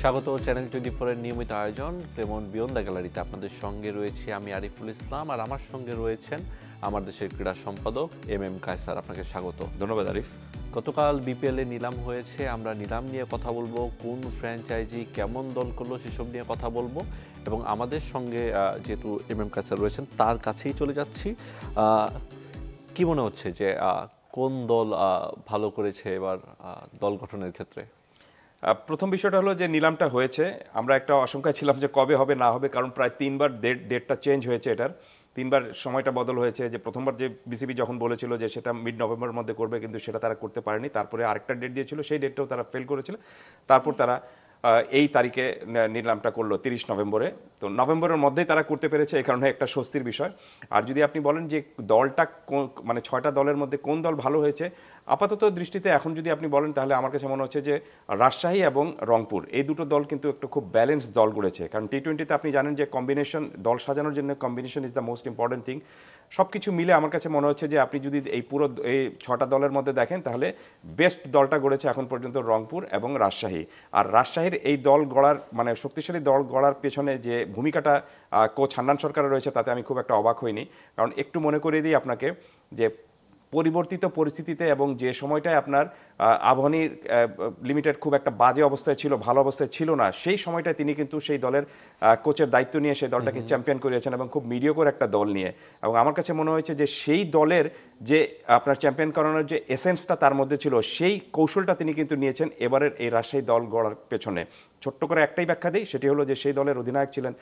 স্বাগত চ্যানেল 24 এর নিয়মিত আয়োজন ক্লেমন বিয়ন্ড দ্য গ্যালারিতে। আপনাদের সঙ্গে রয়েছে আমি আরিফুল ইসলাম, আর আমার সঙ্গে রয়েছেন আমার দেশের ক্রীড়া সম্পাদক এম কায়সার। আপনাকে স্বাগত। ধন্যবাদ আরিফ। গতকাল বিপিএল এ নিলাম হয়েছে, আমরা নিলাম নিয়ে কথা বলবো, কোন ফ্র্যাঞ্চাইজি কেমন দল করলো সেসব নিয়ে কথা বলবো, এবং আমাদের সঙ্গে যেহেতু এম কায়সার রয়েছেন তার কাছেই চলে যাচ্ছি। কি মনে হচ্ছে যে কোন দল ভালো করেছে এবার দল গঠনের ক্ষেত্রে? প্রথম বিষয়টা হলো যে নিলামটা হয়েছে, আমরা একটা আশঙ্কায় ছিলাম যে কবে হবে না হবে, কারণ প্রায় 3বার ডেটটা চেঞ্জ হয়েছে, এটার 3বার সময়টা বদল হয়েছে। যে প্রথমবার যে বিসিবি যখন বলেছিল যে সেটা মিড নভেম্বরের মধ্যে করবে, কিন্তু সেটা তারা করতে পারেনি। তারপরে আরেকটা ডেট দিয়েছিল, সেই ডেটটাও তারা ফেল করেছিল। তারপর তারা এই তারিখে নিলামটা করলো 30 নভেম্বরে। তো নভেম্বরের মধ্যেই তারা করতে পেরেছে, এই কারণে একটা স্বস্তির বিষয়। আর যদি আপনি বলেন যে দলটা মানে 6টা দলের মধ্যে কোন দল ভালো হয়েছে, আপাতত দৃষ্টিতে এখন যদি আপনি বলেন তাহলে আমার কাছে মনে হচ্ছে যে রাজশাহী এবং রংপুর, এই দুটো দল কিন্তু একটু খুব ব্যালেন্স দল গড়েছে। কারণ টি-20তে আপনি জানেন যে কম্বিনেশন, দল সাজানোর জন্য combination is the most important thing. সব কিছু মিলে আমার কাছে মনে হচ্ছে যে আপনি যদি এই পুরো এই 6টা দলের মধ্যে দেখেন তাহলে বেস্ট দলটা গড়েছে এখন পর্যন্ত রংপুর এবং রাজশাহী। আর রাজশাহীর এই দল গড়ার মানে শক্তিশালী দল গড়ার পেছনে যে ভূমিকাটা কোচ হান্নান সরকারের রয়েছে, তাতে আমি খুব একটা অবাক হইনি। কারণ একটু মনে করিয়ে দিই আপনাকে যে পরিবর্তিত পরিস্থিতিতে এবং যে সময়টায় আপনার আবাহনী লিমিটেড খুব একটা বাজে অবস্থায় ছিল, ভালো অবস্থায় ছিল না, সেই সময়টায় তিনি কিন্তু সেই দলের কোচের দায়িত্ব নিয়ে সেই দলটাকে চ্যাম্পিয়ন করিয়েছেন, এবং খুব মিডিওকর একটা দল নিয়ে। এবং আমার কাছে মনে হয়েছে যে সেই দলের যে আপনার চ্যাম্পিয়ন করানোর যে এসেন্সটা তার মধ্যে ছিল, সেই কৌশলটা তিনি কিন্তু নিয়েছেন এবারের এই রাজশাহী দল গড়ার পেছনে। ছোট্ট করে একটাই ব্যাখ্যা দিই, সেটি হলো যে সেই দলের অধিনায়ক ছিলেন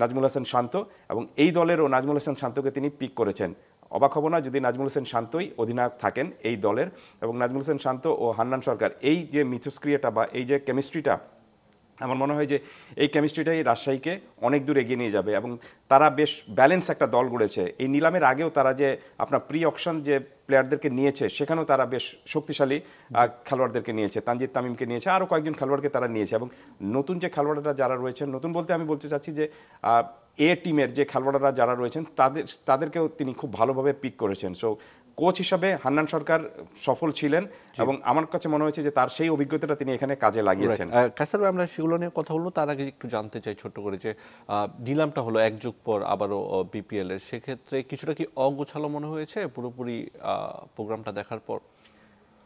নাজমুল হাসান শান্ত, এবং এই দলেরও নাজমুল হাসান শান্তকে তিনি পিক করেছেন। অবাক হব না যদি নাজমুল হোসেন শান্তই অধিনায়ক থাকেন এই দলের। এবং নাজমুল হোসেন শান্ত ও হান্নান সরকার, এই যে মিথস্ক্রিয়াটা বা এই যে কেমিস্ট্রিটা, আমার মনে হয় যে এই কেমিস্ট্রিটাই রাজশাহীকে অনেক দূর এগিয়ে নিয়ে যাবে। এবং তারা বেশ ব্যালেন্স একটা দল গড়েছে। এই নিলামের আগেও তারা যে আপনার প্রি অকশন যে প্লেয়ারদেরকে নিয়েছে, সেখানেও তারা বেশ শক্তিশালী খেলোয়াড়দেরকে নিয়েছে, তানজিদ তামিমকে নিয়েছে, আরও কয়েকজন খেলোয়াড়কে তারা নিয়েছে। এবং নতুন যে খেলোয়াড়রা যারা রয়েছেন, নতুন বলতে আমি বলতে চাচ্ছি যে এ টিমের যে খেলোয়াড়রা যারা রয়েছেন তাদেরকেও তিনি খুব ভালোভাবে পিক করেছেন। সো কোচ হিসাবে হান্নান সরকার সফল ছিলেন, এবং আমার কাছে মনে হয়েছে যে তার সেই অভিজ্ঞতাটা তিনি এখানে কাজে লাগিয়েছেন। কায়সার ভাই, আমরা সেগুলো নিয়ে কথা বলবো, তার আগে একটু জানতে চাই ছোট্ট করে যে নিলামটা হলো এক যুগ পর আবারও বিপিএল এর, সেক্ষেত্রে কিছুটা কি অগোছালো মনে হয়েছে পুরোপুরি প্রোগ্রামটা দেখার পর?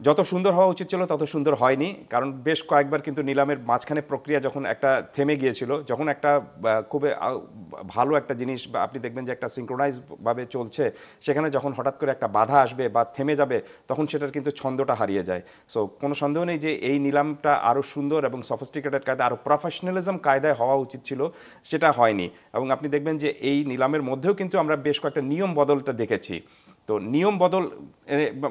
যত সুন্দর হওয়া উচিত ছিল তত সুন্দর হয়নি, কারণ বেশ কয়েকবার কিন্তু নিলামের মাঝখানে প্রক্রিয়া যখন একটা থেমে গিয়েছিল, যখন একটা খুবই ভালো একটা জিনিস বা আপনি দেখবেন যে একটা সিঙ্ক্রোনাইজভাবে চলছে, সেখানে যখন হঠাৎ করে একটা বাধা আসবে বা থেমে যাবে, তখন সেটার কিন্তু ছন্দটা হারিয়ে যায়। সো কোনো সন্দেহ নেই যে এই নিলামটা আরও সুন্দর এবং সফিস্টিকেটেড কায়দায়, আরও প্রফেশনালিজম কায়দায় হওয়া উচিত ছিল, সেটা হয়নি। এবং আপনি দেখবেন যে এই নিলামের মধ্যেও কিন্তু আমরা বেশ কয়েকটা নিয়ম বদলটা দেখেছি। তো নিয়ম বদল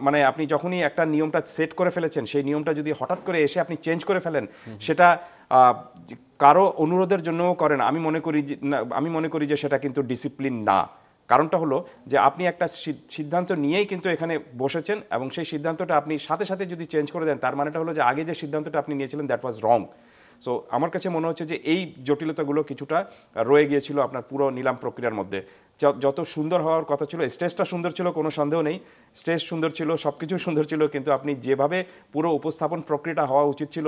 মানে আপনি যখনই একটা নিয়মটা সেট করে ফেলেছেন, সেই নিয়মটা যদি হঠাৎ করে এসে আপনি চেঞ্জ করে ফেলেন, সেটা কারো অনুরোধের জন্যও করেন, আমি মনে করি যে সেটা কিন্তু ডিসিপ্লিন না। কারণটা হলো যে আপনি একটা সিদ্ধান্ত নিয়েই কিন্তু এখানে বসেছেন, এবং সেই সিদ্ধান্তটা আপনি সাথে সাথে যদি চেঞ্জ করে দেন, তার মানেটা হলো যে আগে যে সিদ্ধান্তটা আপনি নিয়েছিলেন দ্যাট ওয়াজ রং। সো আমার কাছে মনে হচ্ছে যে এই জটিলতাগুলো কিছুটা রয়ে গিয়েছিল আপনার পুরো নিলাম প্রক্রিয়ার মধ্যে। যত সুন্দর হওয়ার কথা ছিল, স্টেজটা সুন্দর ছিল, কোনো সন্দেহ নেই, স্টেজ সুন্দর ছিল, সব কিছু সুন্দর ছিল, কিন্তু আপনি যেভাবে পুরো উপস্থাপন প্রক্রিয়াটা হওয়া উচিত ছিল,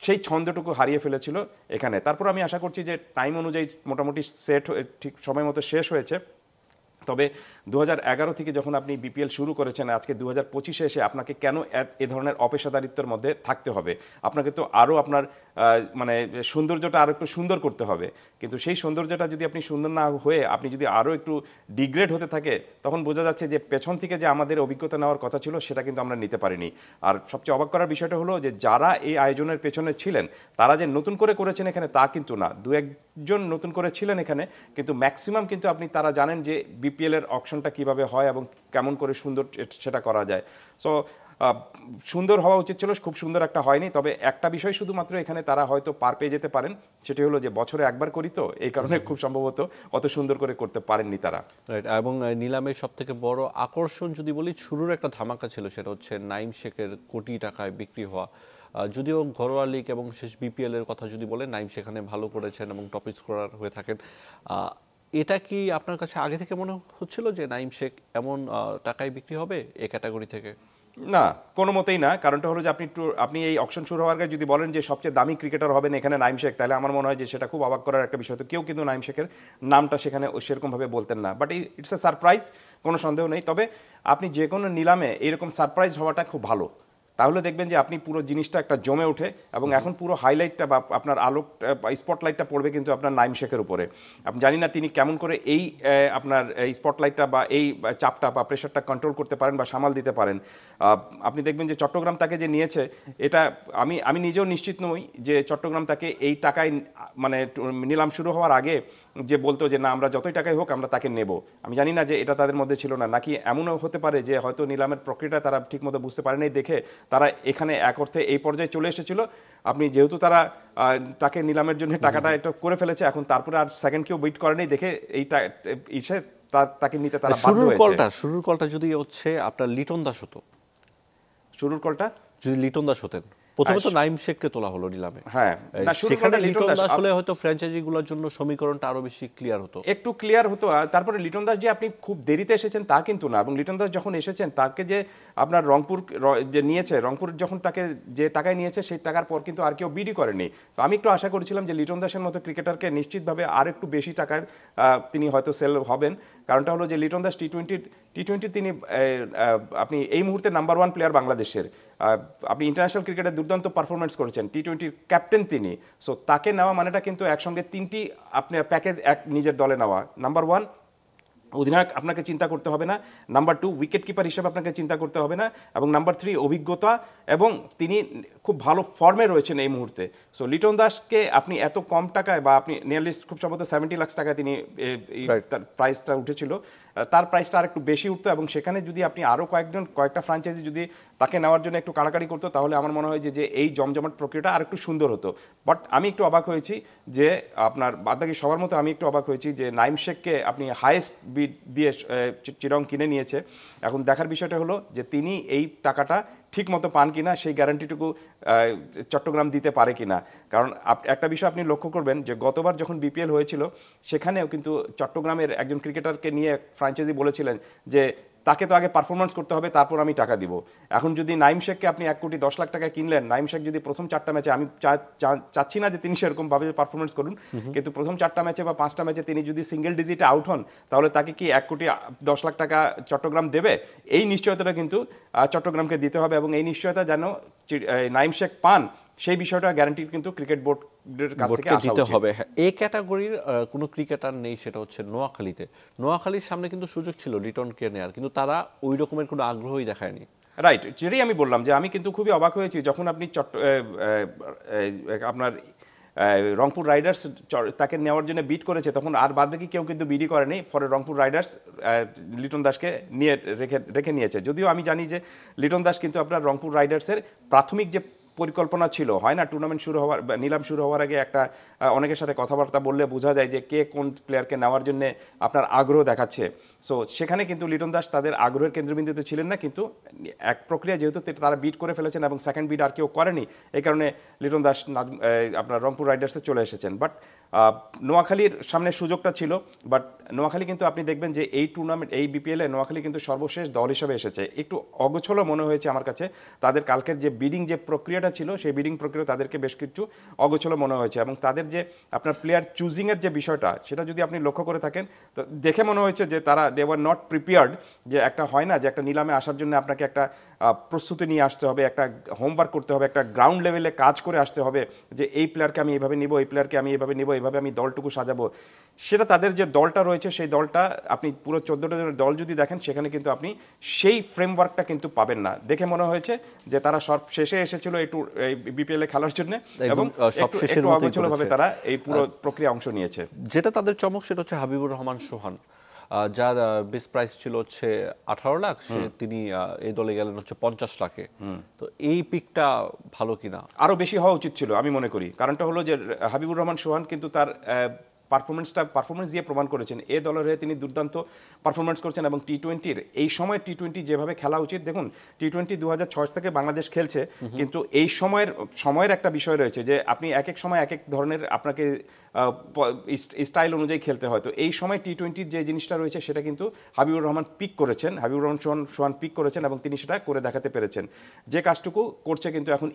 সেই ছন্দটুকু হারিয়ে ফেলেছিল এখানে। তারপর আমি আশা করছি যে টাইম অনুযায়ী মোটামুটি সেট ঠিক সময় মতো শেষ হয়েছে। তবে 2011 থেকে যখন আপনি বিপিএল শুরু করেছেন, আজকে 2025-এ এসে আপনাকে কেন এ ধরনের অপেশাদারিত্বের মধ্যে থাকতে হবে? আপনাকে তো আরও আপনার মানে সৌন্দর্যটা আরও একটু সুন্দর করতে হবে। কিন্তু সেই সৌন্দর্যটা যদি আপনি সুন্দর না হয়ে আপনি যদি আরও একটু ডিগ্রেড হতে থাকে, তখন বোঝা যাচ্ছে যে পেছন থেকে যে আমাদের অভিজ্ঞতা নেওয়ার কথা ছিল, সেটা কিন্তু আমরা নিতে পারিনি। আর সবচেয়ে অবাক করার বিষয়টা হলো যে যারা এই আয়োজনের পেছনে ছিলেন, তারা যে নতুন করে করেছেন এখানে তা কিন্তু না। দু একজন নতুন করে ছিলেন এখানে, কিন্তু ম্যাক্সিমাম কিন্তু আপনি তারা জানেন যে বিপিএলের অকশনটা কিভাবে হয় এবং কেমন করে সুন্দর সেটা করা যায়। সো সুন্দর হওয়া উচিত ছিল, খুব সুন্দর একটা হয়নি। তবে একটা বিষয় শুধুমাত্র এখানে তারা হয়তো পার পেয়ে যেতে পারেন, সেটি হলো যে বছরে একবার করি তো, এই কারণে খুব সম্ভবত অত সুন্দর করে করতে পারেননি তারা। রাইট। এবং নিলামের সব থেকে বড় আকর্ষণ যদি বলি, শুরুর একটা ধামাকা ছিল, সেটা হচ্ছে নাইম শেখের কোটি টাকায় বিক্রি হওয়া। যদিও ঘরোয়া লিগ এবং শেষ বিপিএল এর কথা যদি বলেন, নাইম সেখানে ভালো করেছেন এবং টপ স্কোরার হয়ে থাকেন। এটা কি আপনার কাছে আগে থেকে মনে হচ্ছিল যে নাইম শেখ এমন টাকায় বিক্রি হবে এই ক্যাটাগরি থেকে? না, কোনো মতেই না। কারণটা হলো যে আপনি এই অকশন শুরু হওয়ার আগে যদি বলেন যে সবচেয়ে দামি ক্রিকেটার হবেন এখানে নাইম শেখ, তাহলে আমার মনে হয় যে সেটা খুব অবাক করার একটা বিষয়। তো কেউ কিন্তু নাইম শেখের নামটা সেখানে সেরকমভাবে বলতেন না, বাট ইটস এ সারপ্রাইজ, কোনো সন্দেহ নেই। তবে আপনি যে কোনো নিলামে এরকম সারপ্রাইজ হওয়াটা খুব ভালো, তাহলে দেখবেন যে আপনি পুরো জিনিসটা একটা জমে ওঠে এবং এখন পুরো হাইলাইটটা বা আপনার আলোকটা বা স্পটলাইটটা পড়বে কিন্তু আপনার নাইম শেখের উপরে। আপনি জানি না তিনি কেমন করে এই আপনার স্পটলাইটটা বা এই চাপটা বা প্রেশারটা কন্ট্রোল করতে পারেন বা সামাল দিতে পারেন। আপনি দেখবেন যে চট্টগ্রাম তাকে যে নিয়েছে, এটা আমি নিজেও নিশ্চিত নই যে চট্টগ্রাম তাকে এই টাকায় মানে নিলাম শুরু হওয়ার আগে যে বলতো যে না আমরা যতই টাকাই হোক আমরা তাকে নেব। আমি জানি না যে এটা তাদের মধ্যে ছিল না, নাকি এমনও হতে পারে যে হয়তো নিলামের প্রক্রিয়াটা তারা ঠিকমতো বুঝতে পারেনি দেখে তারা এখানে এক অর্থে এই পর্যায়ে চলে এসেছিল। আপনি যেহেতু তারা তাকে নিলামের জন্য টাকাটা এটা করে ফেলেছে, এখন তারপরে আর সেকেন্ড কেউ ওয়েট করেনি দেখে এইটা তাকে নিতে তারা বাধ্য হয়েছে। শুরুর কলটা যদি হচ্ছে আপনার লিটন দাস হতো, শুরুর কলটা যদি লিটন দাস হতেন, প্রথমে তো নাইম শেখকে তোলা হলো নিলামে, হ্যাঁ না, সেখানে লিটন দাস হলে হয়তো ফ্র্যাঞ্চাইজিগুলোর জন্য সমীকরণটা আরো বেশি ক্লিয়ার হতো, একটু ক্লিয়ার হতো। তারপরে লিটন দাস যে আপনি খুব দেরিতে এসেছেন তা কিন্তু না, এবং লিটন দাস যখন এসেছেন তাকে যে আপনার রংপুর যে নিয়েছে, রংপুর যখন তাকে যে টাকায় নিয়েছে সেই টাকার পর কিন্তু আর কেউ বিডি করেনি। তো আমি একটু আশা করেছিলাম যে লিটন দাসের মতো ক্রিকেটারকে নিশ্চিতভাবে আর একটু বেশি টাকার তিনি হয়তো সেল হবেন। কারণটা হলো যে লিটন দাস টি-টোয়েন্টি তিনি আপনি এই মুহূর্তে নাম্বার 1 প্লেয়ার বাংলাদেশের। আপনি ইন্টারন্যাশনাল ক্রিকেটে দুর্দান্ত পারফরমেন্স করেছেন, টি-টোয়েন্টির ক্যাপ্টেন তিনি। সো তাকে নেওয়া মানেটা কিন্তু একসঙ্গে 3টি আপনার প্যাকেজ নিজের দলে নেওয়া। নাম্বার 1 অধিনায়ক আপনাকে চিন্তা করতে হবে না, নাম্বার 2 উইকেট কিপার হিসেবে আপনাকে চিন্তা করতে হবে না, এবং নাম্বার 3 অভিজ্ঞতা, এবং তিনি খুব ভালো ফর্মে রয়েছেন এই মুহূর্তে। সো লিটন দাসকে আপনি এত কম টাকায় বা আপনি নিয়ারলি খুব সম্ভবত 70 লাখ টাকায় তিনি তার প্রাইসটা উঠেছিল, তার প্রাইসটা আর একটু বেশি উঠতো, এবং সেখানে যদি আপনি আরও কয়েকটা ফ্র্যাঞ্চাইজি যদি তাকে নেওয়ার জন্য একটু কাড়াকাড়ি করতো, তাহলে আমার মনে হয় যে এই জমজমাট প্রক্রিয়াটা আর একটু সুন্দর হতো। বাট আমি একটু অবাক হয়েছি যে আপনার বাদবাকি সবার মতো আমি একটু অবাক হয়েছি যে নাইম শেখকে আপনি হাইয়েস্ট বিড দিয়ে চিরং কিনে নিয়েছে। এখন দেখার বিষয়টা হলো যে তিনি এই টাকাটা ঠিক মতো পান কিনা, সেই গ্যারান্টিটুকু চট্টগ্রাম দিতে পারে কিনা। কারণ একটা বিষয় আপনি লক্ষ্য করবেন যে গতবার যখন বিপিএল হয়েছিল সেখানেও কিন্তু চট্টগ্রামের একজন ক্রিকেটারকে নিয়ে ফ্র্যাঞ্চাইজি বলেছিলেন যে তাকে তো আগে পারফরমেন্স করতে হবে তারপর আমি টাকা দিব। এখন যদি নাইম শেখকে আপনি 1,10,00,000 টাকায় কিনলেন, নাইম শেখ যদি প্রথম 4টা ম্যাচে, আমি চাচ্ছি না যে তিনি সেরকমভাবে পারফরমেন্স করুন, কিন্তু প্রথম 4টা ম্যাচে বা 5টা ম্যাচে তিনি যদি সিঙ্গেল ডিজিটে আউট হন, তাহলে তাকে কি 1,10,00,000 টাকা চট্টগ্রাম দেবে? এই নিশ্চয়তাটা কিন্তু চট্টগ্রামকে দিতে হবে, এবং এই নিশ্চয়তা যেন নাইম শেখ পান সেই বিষয়টা গ্যারান্টি কিন্তু ক্রিকেট বোর্ডের কাছ থেকে দিতে হবে। এই ক্যাটাগরির কোনো ক্রিকেটার নেই, সেটা হচ্ছে নোয়াখালীতে। নোয়াখালীর সামনে কিন্তু সুযোগ ছিল লিটনকে নেয়ার, কিন্তু তারা ওই রকমের কোনো আগ্রহই দেখায়নি। রাইট, যেটাই আমি বললাম যে আমি কিন্তু খুবই অবাক হয়েছি যখন আপনি আপনার রংপুর রাইডার্স তাকে নেওয়ার জন্য বিড করেছে, তখন আর বাদ বাকি কেউ কিন্তু বিডি করেনি। ফলে রংপুর রাইডার্স লিটন দাসকে নিয়ে রেখে নিয়েছে। যদিও আমি জানি যে লিটন দাস কিন্তু আপনার রংপুর রাইডার্সের প্রাথমিক যে পরিকল্পনা ছিল, হয় না টুর্নামেন্ট শুরু হওয়ার নিলাম শুরু হওয়ার আগে একটা অনেকের সাথে কথাবার্তা বললে বোঝা যায় যে কে কোন প্লেয়ারকে নেওয়ার জন্য আপনার আগ্রহ দেখাচ্ছে। সো সেখানে কিন্তু লিটন দাস তাদের আগ্রহের কেন্দ্রবিন্দুতে ছিলেন না, কিন্তু এক প্রক্রিয়া যেহেতু তারা বিড করে ফেলেছেন এবং সেকেন্ড বিড আর কেউ করেনি, এই কারণে লিটন দাস আপনার রংপুর রাইডার্সে চলে এসেছেন। বাট নোয়াখালীর সামনে সুযোগটা ছিল, বাট নোয়াখালী কিন্তু আপনি দেখবেন যে এই টুর্নামেন্ট এই বিপিএলে নোয়াখালী কিন্তু সর্বশেষ দল হিসেবে এসেছে। একটু অগোছলো মনে হয়েছে আমার কাছে তাদের কালকের যে বিডিং যে প্রক্রিয়াটা ছিল, সেই বিডিং প্রক্রিয়া তাদেরকে বেশ কিছু অগোছলো মনে হয়েছে, এবং তাদের যে আপনার প্লেয়ার চুজিংয়ের যে বিষয়টা সেটা যদি আপনি লক্ষ্য করে থাকেন তো দেখে মনে হয়েছে যে তারা দে ওয়ার নট প্রিপেয়ার্ড। যে একটা হয় না যে একটা নিলামে আসার জন্য আপনাকে একটা প্রস্তুতি নিয়ে আসতে হবে, একটা হোমওয়ার্ক করতে হবে, একটা গ্রাউন্ড লেভেলে কাজ করে আসতে হবে যে এই প্লেয়ারকে আমি এইভাবে নিব, এই প্লেয়ারকে আমি এইভাবে নিব, এইভাবে আমি দলটুকু সাজাবো। সেটা তাদের যে দলটা রয়েছে সেই দলটা আপনি পুরো 14টা জনের দল যদি দেখেন সেখানে কিন্তু আপনি সেই ফ্রেমওয়ার্কটা কিন্তু পাবেন না। দেখে মনে হয়েছে যে তারা সব শেষে এসেছিল এই বিপিএল এ খেলার জন্য, এবং একটু অগোছলভাবে তারা এই পুরো প্রক্রিয়া অংশ নিয়েছে। যেটা তাদের চমক সেটা হচ্ছে হাবিবুর রহমান সোহান, যার বেস প্রাইস ছিল হচ্ছে 18 লাখ, তিনি এই দলে গেলেন হচ্ছে 50 লাখে। তো এই পিকটা ভালো কিনা? আরো বেশি হওয়া উচিত ছিল আমি মনে করি। কারণটা হলো যে হাবিবুর রহমান সোহান কিন্তু তার পারফরমেন্স দিয়ে প্রমাণ করেছেন। এ দলের হয়ে তিনি দুর্দান্ত পারফরমেন্স করছেন এবং টি-20-র এই সময় টি-20 যেভাবে খেলা উচিত, দেখুন টি-20 2006 থেকে বাংলাদেশ খেলছে, কিন্তু এই সময়ের একটা বিষয় রয়েছে যে আপনি এক এক সময় এক এক ধরনের আপনাকে স্টাইল অনুযায়ী খেলতে হয়। তো এই সময় টি-20-র যে জিনিসটা রয়েছে সেটা কিন্তু হাবিবুর রহমান পিক করেছেন, হাবিবুর রহমান সোহান পিক করেছেন এবং তিনি সেটা করে দেখাতে পেরেছেন। যে কাজটুকু করছে কিন্তু এখন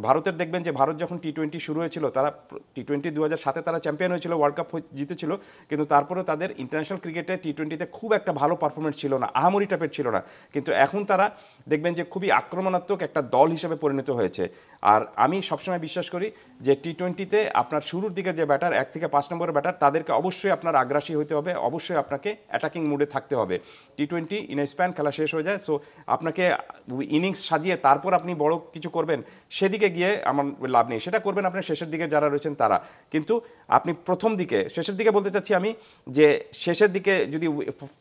ভারতের দেখবেন যে ভারত যখন টি-20 শুরু হয়েছিল, তারা টি-20 2007-এ তারা চ্যাম্পিয়ন হয়েছিল, ওয়ার্ল্ড কাপ জিতেছিল, কিন্তু তারপরেও তাদের ইন্টারন্যাশনাল ক্রিকেটে টি-20-তে খুব একটা ভালো পারফরমেন্স ছিল না, আহামরি টাইপের ছিল না। কিন্তু এখন তারা দেখবেন যে খুবই আক্রমণাত্মক একটা দল হিসেবে পরিণত হয়েছে। আর আমি সবসময় বিশ্বাস করি যে টি-20-তে আপনার শুরুর দিকে যে ব্যাটার 1 থেকে 5 নম্বরের ব্যাটার, তাদেরকে অবশ্যই আপনার আগ্রাসী হতে হবে, অবশ্যই আপনাকে অ্যাটাকিং মুডে থাকতে হবে। টি-20 ইন এ স্প্যান খেলা শেষ হয়ে যায়, সো আপনাকে ইনিংস সাজিয়ে তারপর আপনি বড় কিছু করবেন সেদিকে গিয়ে আমার লাভ নেই। সেটা করবেন আপনার শেষের দিকে যারা রয়েছেন তারা। কিন্তু আপনি শেষের দিকে বলতে চাচ্ছি আমি যে শেষের দিকে যদি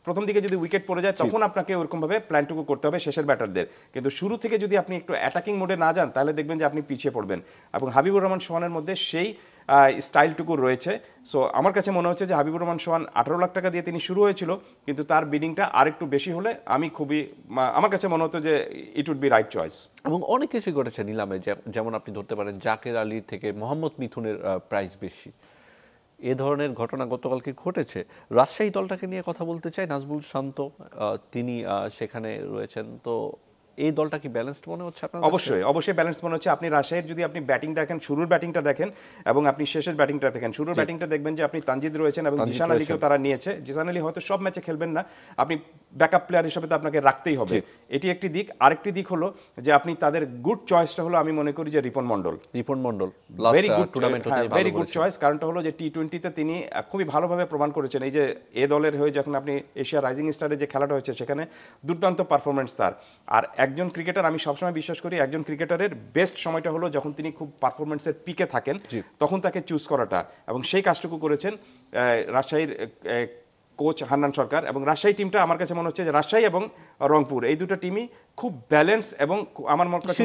প্রথম দিকে যদি উইকেট পড়ে যায় তখন আপনাকে ওরকমভাবে প্ল্যানটুকু করতে হবে শেষের ব্যাটারদের। কিন্তু শুরু থেকে যদি আপনি একটু অ্যাটাকিং মোডে না যান তাহলে দেখবেন যে আপনি পিছিয়ে পড়বেন। এবং হাবিবুর রহমান সোহানের মধ্যে সেই স্টাইলটুকু রয়েছে। সো আমার কাছে মনে হচ্ছে যে হাবিবুর রহমান সোহান 18 লাখ টাকা দিয়ে তিনি শুরু হয়েছিল, কিন্তু তার বিডিংটা আরেকটু বেশি হলে আমার কাছে মনে হতো যে it would be right choice. এবং অনেক কিছুই ঘটেছে নিলামে, যেমন আপনি ধরতে পারেন জাকের আলী থেকে মোহাম্মদ মিথুনের প্রাইস বেশি, এ ধরনের ঘটনা গতকালকে ঘটেছে। রাজশাহী দলটাকে নিয়ে কথা বলতে চাই, নাজমুল শান্ত তিনি সেখানে রয়েছেন, তো এই দলটা কি ব্যালেন্সড মনে হচ্ছে আপনার? অবশ্যই ব্যালেন্স মনে হচ্ছে। আপনি রাজশাহীর যদি আপনি ব্যাটিং দেখেন, শুরুর ব্যাটিংটা দেখেন এবং আপনি শেষের ব্যাটিংটা দেখেন, শুরুর ব্যাটিংটা দেখবেন যে আপনি তানজিদ রয়েছেন এবং জিসান আলীকেও তারা নিয়েছে। জিসান আলী হয়তো সব ম্যাচে খেলবেন না, আপনি ব্যাকআপ প্লেয়ার হিসেবে তো আপনাকে রাখতেই হবে, এটি একটি দিক। আরেকটি দিক হলো যে আপনি তাদের গুড চয়েসটা হলো, আমি মনে করি যে Ripon Mondal very good choice. কারণটা হলো যে টি-20-তে তিনি খুবই ভালোভাবে প্রমাণ করেছেন। এই যে এ দলের হয়ে যখন আপনি এশিয়া রাইজিং স্টারে যে খেলাটা হয়েছে সেখানে দুর্দান্ত পারফরমেন্স তার। আর একজন ক্রিকেটার, আমি সবসময় বিশ্বাস করি একজন ক্রিকেটারের বেস্ট সময়টা হলো যখন তিনি খুব পারফরমেন্সের পিকে থাকেন, তখন তাকে চুজ করাটা, এবং সেই কাজটুকু করেছেন রাজশাহীর কোচ হান্নান সরকার। এবং রাজশাহী টিমটা আমার কাছে মনে হচ্ছে যে রাজশাহী এবং রংপুর এই দুটো টিমই খুব ব্যালেন্স এবং আমার মনে হচ্ছে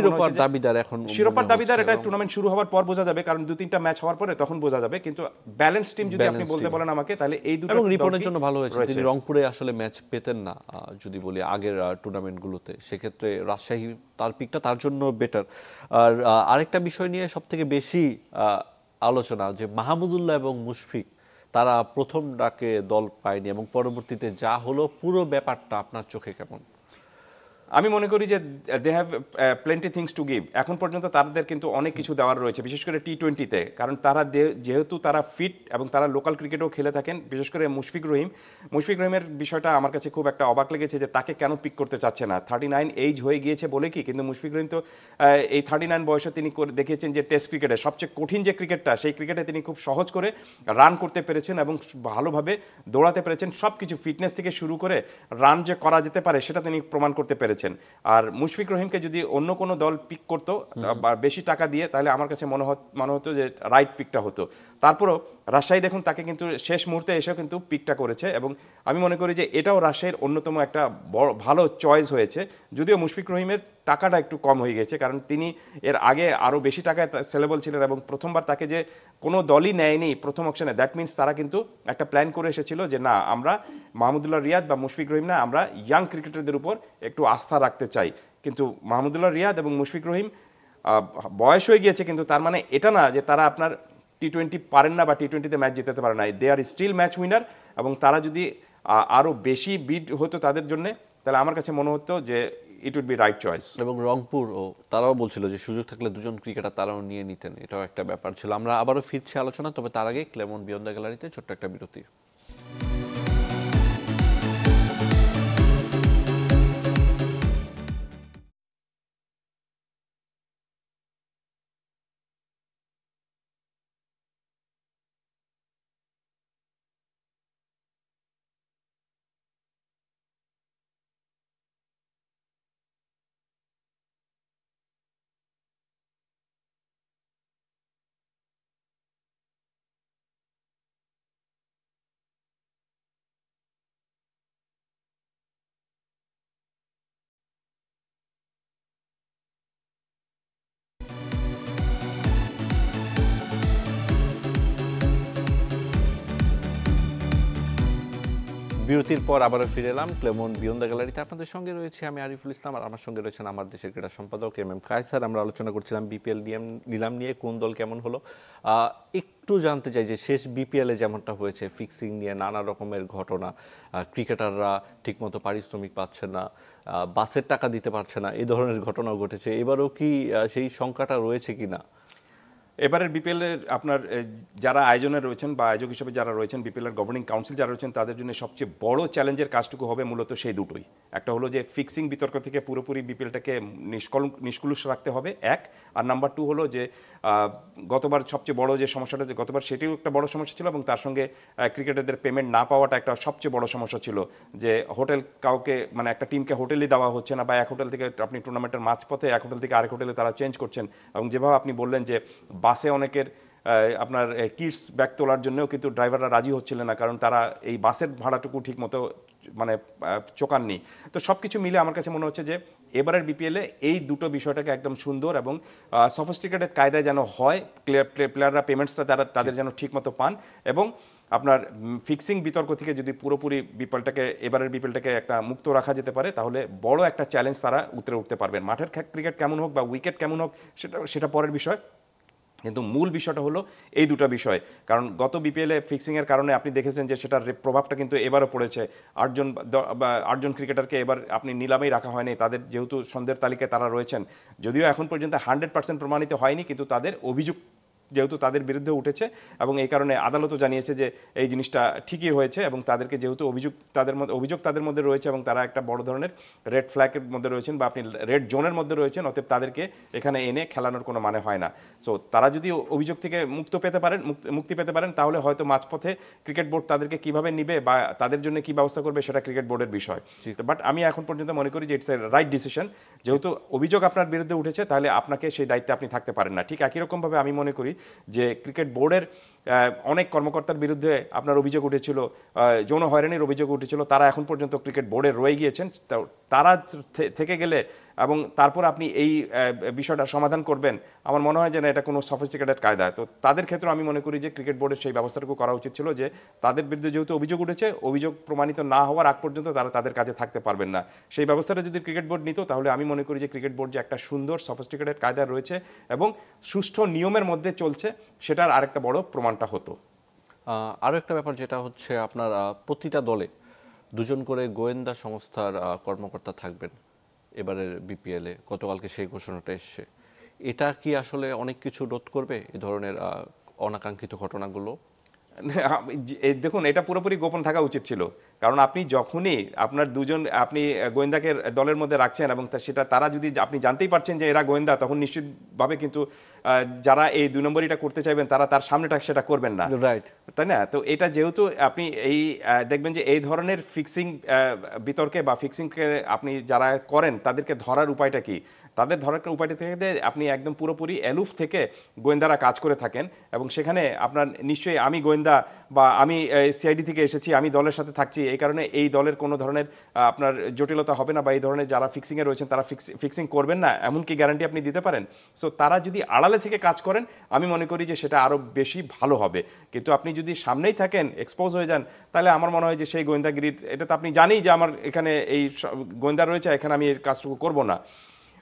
শিরোপার দাবিদার। এটা টুর্নামেন্ট শুরু হওয়ার পর বোঝা যাবে, কারণ 2-3টা ম্যাচ হওয়ার পরে তখন বোঝা যাবে। কিন্তু ব্যালেন্স টিম যদি আপনি বলতে বলেন আমাকে, তাহলে এই দুটো, এবং রিপনের জন্য ভালো হয়েছে তিনি রংপুরে আসলে ম্যাচ পেতেন না যদি বলি আগের টুর্নামেন্টগুলোতে, সেক্ষেত্রে রাজশাহী তার পিকটা তার জন্য বেটার। আর আরেকটা বিষয় নিয়ে সবথেকে বেশি আলোচনা, যে মাহমুদুল্লাহ এবং মুশফিক তারা প্রথম ডাকে দল পায়নি এবং পরবর্তীতে যা হলো, পুরো ব্যাপারটা আপনার চোখে কেমন? আমি মনে করি যে they have plenty things to give. এখন পর্যন্ত তাদের কিন্তু অনেক কিছু দেওয়ার রয়েছে, বিশেষ করে টি-20-তে, কারণ তারা যেহেতু তারা ফিট এবং তারা লোকাল ক্রিকেটেও খেলে থাকেন। বিশেষ করে মুশফিক রহিমের বিষয়টা আমার কাছে খুব একটা অবাক লেগেছে যে তাকে কেন পিক করতে চাচ্ছে না। 39 এইজ হয়ে গিয়েছে বলে কি, কিন্তু মুশফিক রহিম তো এই 39 বয়সে তিনি দেখিয়েছেন যে টেস্ট ক্রিকেটে সবচেয়ে কঠিন যে ক্রিকেটটা, সেই ক্রিকেটে তিনি খুব সহজ করে রান করতে পেরেছেন এবং ভালোভাবে দৌড়াতে পেরেছেন। সব কিছু ফিটনেস থেকে শুরু করে রান যে করা যেতে পারে সেটা তিনি প্রমাণ করতে পেরেছেন। আর মুশফিক রহিমকে যদি অন্য কোনো দল পিক করতো বা বেশি টাকা দিয়ে, তাহলে আমার কাছে মনে হতো যে রাইট পিকটা হতো। তারপরও রাজশাহী দেখুন তাকে কিন্তু শেষ মুহূর্তে এসেও কিন্তু পিকটা করেছে, এবং আমি মনে করি যে এটাও রাজশাহীর অন্যতম একটা ভালো চয়েস হয়েছে। যদিও মুশফিক রহিমের টাকাটা একটু কম হয়ে গেছে, কারণ তিনি এর আগে আরও বেশি টাকায় সেলেবল ছিলেন এবং প্রথমবার তাকে যে কোনো দলই নেয়নি প্রথম অপশনে, দ্যাট মিনস তারা কিন্তু একটা প্ল্যান করে এসেছিল যে না, আমরা মাহমুদুল্লাহ রিয়াদ বা মুশফিক রহিম না, আমরা ইয়াং ক্রিকেটারদের উপর একটু আস্থা রাখতে চাই। কিন্তু মাহমুদুল্লাহ রিয়াদ এবং মুশফিক রহিম বয়স হয়ে গিয়েছে, কিন্তু তার মানে এটা না যে তারা আপনার টি-20 পারেন না বা টি-20-তে ম্যাচ জিতাতে পারে না। দে আর স্টিল ম্যাচ উইনার, এবং তারা যদি আরও বেশি বিড হতো তাদের জন্য, তাহলে আমার কাছে মনে হতো যে it would be right choice. এবং রংপুর তারাও বলছিল যে সুযোগ থাকলে দুজন ক্রিকেটার তারাও নিয়ে নিতেন, এটাও একটা ব্যাপার ছিল। আমরা আবারও ফিরছি আলোচনা, তবে তার আগে ক্লেমন বিয়ন্ড দ্য গ্যালারিতে ছোট্ট একটা বিরতি। বিরতির পর আবারও ফিরে এলাম ক্লেমন বিয়ন্ড দ্য গ্যালারিতে। আপনাদের সঙ্গে রয়েছে আমি আরিফুল ইসলাম, আর আমার সঙ্গে রয়েছেন আমার দেশের ক্রীড়া সম্পাদক এম কায়সার। আমরা আলোচনা করছিলাম বিপিএল নিলাম নিয়ে, কোন দল কেমন হলো। একটু জানতে চাই যে শেষ বিপিএলে যেমনটা হয়েছে, ফিক্সিং নিয়ে নানা রকমের ঘটনা, ক্রিকেটাররা ঠিকমতো পারিশ্রমিক পাচ্ছে না, বাসের টাকা দিতে পারছে না, এই ধরনের ঘটনাও ঘটেছে। এবারও কি সেই শঙ্কাটা রয়েছে কিনা? এবারের বিপিএল এর আপনার যারা আয়োজনে রয়েছেন বা আয়োজক হিসেবে যারা রয়েছেন, বিপিএল এর গভর্নিং কাউন্সিল যারা রয়েছেন, তাদের জন্য সবচেয়ে বড় চ্যালেঞ্জের কাজটুকু হবে মূলত সেই দুটোই। একটা হলো যে ফিক্সিং বিতর্ক থেকে পুরোপুরি বিপিএলটাকে নিষ্কলুষ রাখতে হবে, এক। আর নাম্বার টু হলো যে গতবার সবচেয়ে বড় যে সমস্যাটা, গতবার সেটিও একটা বড় সমস্যা ছিল, এবং তার সঙ্গে ক্রিকেটারদের পেমেন্ট না পাওয়াটা একটা সবচেয়ে বড় সমস্যা ছিল। যে হোটেল কাউকে, মানে একটা টিমকে হোটেলই দেওয়া হচ্ছে না, বা এক হোটেল থেকে আপনি টুর্নামেন্টের মাঝপথে এক হোটেল থেকে আরেক হোটেলে তারা চেঞ্জ করছেন। এবং যেভাবে আপনি বললেন যে বাসে অনেকের আপনার কিডস ব্যাগ তোলার জন্যও কিন্তু ড্রাইভাররা রাজি হচ্ছিলেন না, কারণ তারা এই বাসের ভাড়াটুকু ঠিক মতো মানে চোকাননি। তো সব কিছু মিলে আমার কাছে মনে হচ্ছে যে এবারের বিপিএলে এই দুটো বিষয়টাকে একদম সুন্দর এবং সফিস্টিকেটেড কায়দায় যেন হয়, প্লেয়াররা পেমেন্টসটা তাদের যেন ঠিক মতো পান, এবং আপনার ফিক্সিং বিতর্ক থেকে যদি পুরোপুরি এবারের বিপিএলটাকে একটা মুক্ত রাখা যেতে পারে, তাহলে বড় একটা চ্যালেঞ্জ তারা উতরে উঠতে পারবেন। মাঠের ক্রিকেট কেমন হোক বা উইকেট কেমন হোক সেটা পরের বিষয়, কিন্তু মূল বিষয়টা হলো এই দুটো বিষয়। কারণ গত বিপিএলে ফিক্সিংয়ের কারণে আপনি দেখেছেন যে সেটার প্রভাবটা কিন্তু এবারও পড়েছে। আটজন ক্রিকেটারকে এবার আপনি নিলামেই রাখা হয়নি, তাদের যেহেতু সন্দেহের তালিকায় তারা রয়েছেন, যদিও এখন পর্যন্ত 100% প্রমাণিত হয়নি, কিন্তু তাদের অভিযোগ যেহেতু তাদের বিরুদ্ধে উঠেছে, এবং এই কারণে আদালতও জানিয়েছে যে এই জিনিসটা ঠিকই হয়েছে, এবং তাদেরকে যেহেতু অভিযোগ তাদের মধ্যে রয়েছে, এবং তারা একটা বড় ধরনের রেড ফ্ল্যাগের মধ্যে রয়েছেন, বা আপনি রেড জোনের মধ্যে রয়েছেন, অতএব তাদেরকে এখানে এনে খেলানোর কোনো মানে হয় না। সো তারা যদি অভিযোগ থেকে মুক্তি পেতে পারেন, তাহলে হয়তো মাঝপথে ক্রিকেট বোর্ড তাদেরকে কিভাবে নিবে বা তাদের জন্য কি ব্যবস্থা করবে সেটা ক্রিকেট বোর্ডের বিষয়। বাট আমি এখন পর্যন্ত মনে করি যে ইটস এ রাইট ডিসিশন। যেহেতু অভিযোগ আপনার বিরুদ্ধে উঠেছে, তাহলে আপনাকে সেই দায়িত্বে আপনি থাকতে পারেন না। ঠিক একই রকমভাবে আমি মনে করি যে ক্রিকেট বোর্ডের অনেক কর্মকর্তার বিরুদ্ধে আপনার অভিযোগ উঠেছিল, যৌন হয়রানির অভিযোগ উঠেছিল, তারা এখন পর্যন্ত ক্রিকেট বোর্ডে রয়ে গিয়েছেন। তারা থেকে গেলে এবং তারপর আপনি এই বিষয়টা সমাধান করবেন, আমার মনে হয় যে না, এটা কোনো সফিস্টিকেটেড কায়দা। তো তাদের ক্ষেত্রে আমি মনে করি যে ক্রিকেট বোর্ডের সেই ব্যবস্থাটুকু করা উচিত ছিল, যে তাদের বিরুদ্ধে যেহেতু অভিযোগ উঠেছে, অভিযোগ প্রমাণিত না হওয়ার আগ পর্যন্ত তারা তাদের কাজে থাকতে পারবেন না। সেই ব্যবস্থাটা যদি ক্রিকেট বোর্ড নিত, তাহলে আমি মনে করি যে ক্রিকেট বোর্ড যে একটা সুন্দর সফিস্টিকেটেড কায়দা রয়েছে এবং সুষ্ঠু নিয়মের মধ্যে চলছে, সেটার আরেকটা বড় প্রমাণটা হতো। আরও একটা ব্যাপার যেটা হচ্ছে, আপনার প্রতিটা দলে দুজন করে গোয়েন্দা সংস্থার কর্মকর্তা থাকবেন এবারের বিপিএলে। গতকালকে সেই ঘোষণাটা এসছে। এটা কি আসলে অনেক কিছু রোধ করবে এই ধরনের অনাকাঙ্ক্ষিত ঘটনাগুলো? দেখুন, এটা পুরোপুরি গোপন থাকা উচিত ছিল, কারণ আপনি যখনই আপনার আপনি গোয়েন্দাকে দলের মধ্যে রাখছেন, এবং সেটা তারা যদি আপনি জানতেই পারছেন যে এরা গোয়েন্দা, তখন নিশ্চিতভাবে কিন্তু যারা এই 2 নম্বরটা করতে চাইবেন, তারা তার সামনেটা সেটা করবেন না, রাইট? তাই না? তো এটা যেহেতু আপনি এই দেখবেন যে এই ধরনের ফিক্সিং বিতর্কে বা ফিক্সিংকে আপনি যারা করেন, তাদেরকে ধরার উপায়টা কি? তাদের ধরার উপায়টা থেকে আপনি একদম পুরোপুরি অ্যালুফ থেকে গোয়েন্দারা কাজ করে থাকেন, এবং সেখানে আপনার নিশ্চয়ই আমি গোয়েন্দা বা আমি সিআইডি থেকে এসেছি, আমি দলের সাথে থাকছি, এই কারণে এই দলের কোনো ধরনের আপনার জটিলতা হবে না, বা এই ধরনের যারা ফিক্সিংয়ে রয়েছেন তারা ফিক্সিং করবেন না, এমন কি গ্যারান্টি আপনি দিতে পারেন? সো তারা যদি আড়ালে থেকে কাজ করেন, আমি মনে করি যে সেটা আরও বেশি ভালো হবে। কিন্তু আপনি যদি সামনেই থাকেন, এক্সপোজ হয়ে যান, তাহলে আমার মনে হয় যে সেই গোয়েন্দাগিরির, এটা তো আপনি জানেই যে আমার এখানে এই গোয়েন্দা রয়েছে, এখানে আমি এই কাজটুকু করবো না।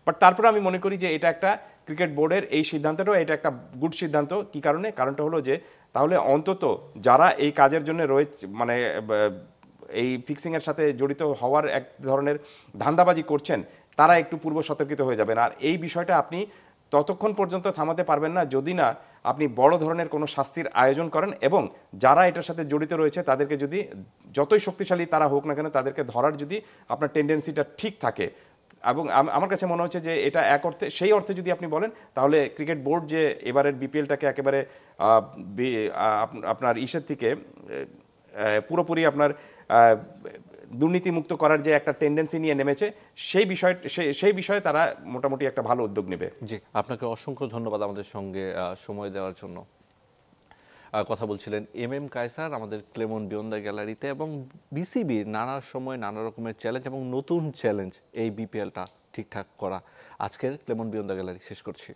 বাট তারপরে আমি মনে করি যে এটা একটা ক্রিকেট বোর্ডের এই সিদ্ধান্তটাও এটা একটা গুড সিদ্ধান্ত। কি কারণে? কারণটা হলো যে তাহলে অন্তত যারা এই কাজের জন্য রয়েছে, মানে এই ফিক্সিংয়ের সাথে জড়িত হওয়ার এক ধরনের ধান্দাবাজি করছেন, তারা একটু পূর্ব সতর্কিত হয়ে যাবেন। আর এই বিষয়টা আপনি ততক্ষণ পর্যন্ত থামাতে পারবেন না যদি না আপনি বড় ধরনের কোনো শাস্তির আয়োজন করেন, এবং যারা এটার সাথে জড়িত রয়েছে তাদেরকে যদি, যতই শক্তিশালী তারা হোক না কেন, তাদেরকে ধরার যদি আপনার টেন্ডেন্সিটা ঠিক থাকে। এবং আমার কাছে মনে হচ্ছে যে এটা এক অর্থে, সেই অর্থে যদি আপনি বলেন, তাহলে ক্রিকেট বোর্ড যে এবারের বিপিএলটাকে একেবারে আপনার ইসের থেকে পুরোপুরি আপনার দুর্নীতিমুক্ত করার যে একটা টেন্ডেন্সি নিয়ে নেমেছে, সেই বিষয়ে তারা মোটামুটি একটা ভালো উদ্যোগ নেবে। জি, আপনাকে অসংখ্য ধন্যবাদ আমাদের সঙ্গে সময় দেওয়ার জন্য। কথা বলছিলেন কায়সার আমাদের ক্লেমন বিয়ন্ড দ্য গ্যালারিতে। এবং বিসিবি নানা সময় নানা রকমের চ্যালেঞ্জ এবং নতুন চ্যালেঞ্জ এই বিপিএলটা ঠিকঠাক করা। আজকের ক্লেমন বিয়ন্ড দ্য গ্যালারি শেষ করছি।